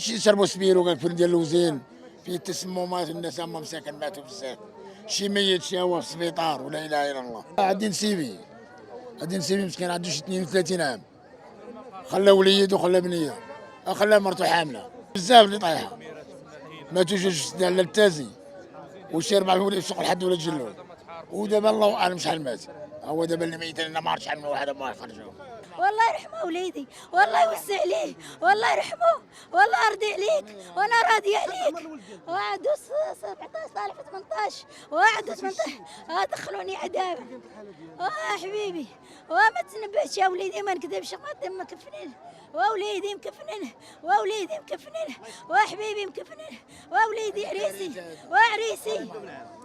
هادشي يشربوا سبيرو كنكون ديال الوزين فيه تسممات الناس هما مساكن ماتوا بزاف شي ميت شي هو في السبيطار ولا اله الا الله. عندي نسيبي مسكين عنده شي 32 عام خلى وليد وخلى بنيه خلى مرته حامله بزاف اللي طايحه ماتوا جوج على التازي وشي 4 ولاد في سوق الحد ولا جلول ودابا الله اعلم شحال مات. هو دابا اللي ميت انا ما عرفتش شحال من واحد ما يخرجوا. والله يرحمه وليدي والله يوسع عليه والله يرحمه والله ارضي عليك وانا راضيه عليك. وعدو 17 طالع في 18 وعدو 18 دخلوني عذاب. حبيبي وما تنبهش يا وليدي ما نكذبش ما كفنين ووليدي مكفنين ووليدي مكفنين وحبيبي مكفنين ووليدي عريسي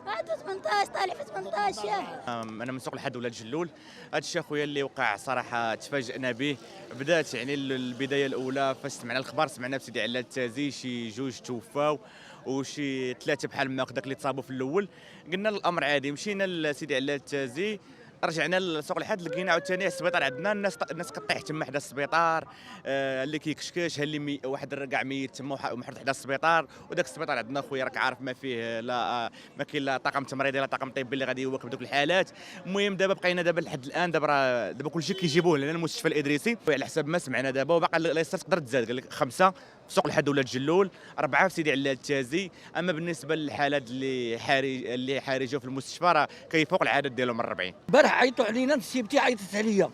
هادو 18 طالع في 18 يا. انا من سوق الحد ولاد جلول. هذا الشيء اخويا اللي وقع صراحه تفاجئنا به. بدات يعني البدايه الاولى فاش سمعنا الخبر سمعنا بسيدي على التازي شي جوج توفاو وشي 3 بحال ما هكذاك اللي تصابوا في الاول. قلنا الامر عادي مشينا لسيدي على التازي رجعنا لسوق الحد لقينا عاوتاني السبيطار عندنا الناس كطيح تما حدا السبيطار اللي كيكشكش اللي واحد كاع ميت تما ومحطوط حدا السبيطار. وداك السبيطار عندنا خويا راك عارف ما فيه لا ما كاين لا طاقم تمريضي لا طاقم طبي اللي غادي يواكب دوك الحالات. المهم دابا بقينا دابا لحد الان دابا كلشي كيجيبوه لنا المستشفى الادريسي على حسب ما سمعنا دابا وباقي لسه تقدر تزاد قال لك 5 في سوق الحد ولاد جلول 4 في سيدي على التازي. اما بالنسبه للحالات اللي حارجوا في المستشفى راه كيفوق العدد ديالهم من 40. البارح عيطوا علينا نسيبتي عيطت عليا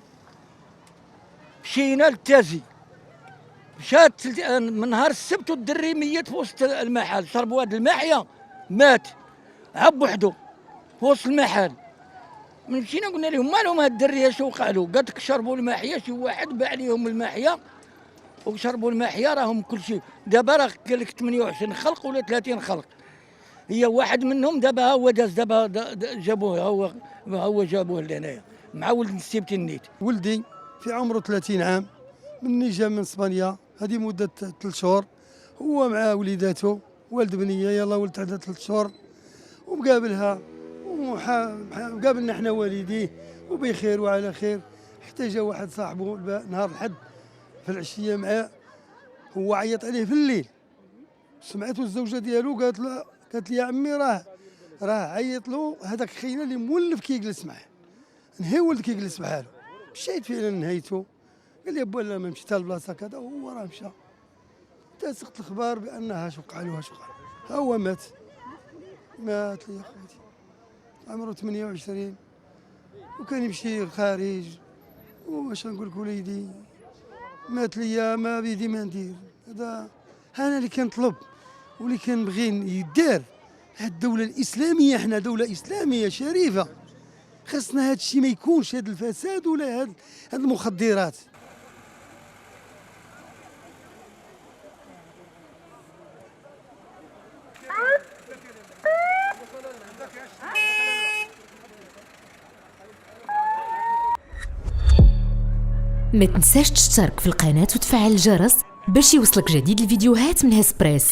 مشينا للتازي مشات من نهار السبت والدري ميت في وسط المحل شربوا هاد الماحيه مات عب وحده في وسط المحل. مشينا قلنا لهم مالهم هاد الدري اش وقع له؟ قالت لك شربوا الماحيه شي واحد باع لهم الماحيه وشربوا الماحيه راهم كل شيء. دابا راه قال لك 28 خلق ولا 30 خلق. هي واحد منهم دابا هو داز دابا جابوه هو جابوه لهنايا مع ولد نسيبتي النيت. ولدي في عمره 30 عام مني جا من اسبانيا هذه مده 3 شهور هو مع وليداته والد بنيه يلا ولدت عندها 3 شهور ومقابلها وقابلنا احنا والديه وبخير وعلى خير. حتى جا واحد صاحبه نهار الحد في العشيه معاه هو عيط عليه في الليل سمعته الزوجه ديالو قالت لي يا عمي راه عيط له هذاك خينا اللي مولف كيجلس معاه نهي ولد كيجلس معاه. مشيت فعلا نهيته قال لي با لا ما مشيت لبلاصه كذا وهو راه مشى. تسقط الخبر بانها اش وقع له ها هو مات لي يا خوتي عمره 28 وكان يمشي الخارج واش نقول لك وليدي مات ليا ما بيدي ما ندير. هذا انا اللي كنطلب واللي كنبغي يدار. هاد الدولة الإسلامية حنا دولة إسلامية شريفة خاصنا هاد الشيء ما يكونش هاد الفساد ولا هاد المخدرات. ما تنساش تشترك في القناة وتفعل الجرس باش يوصلك جديد الفيديوهات من هسبريس.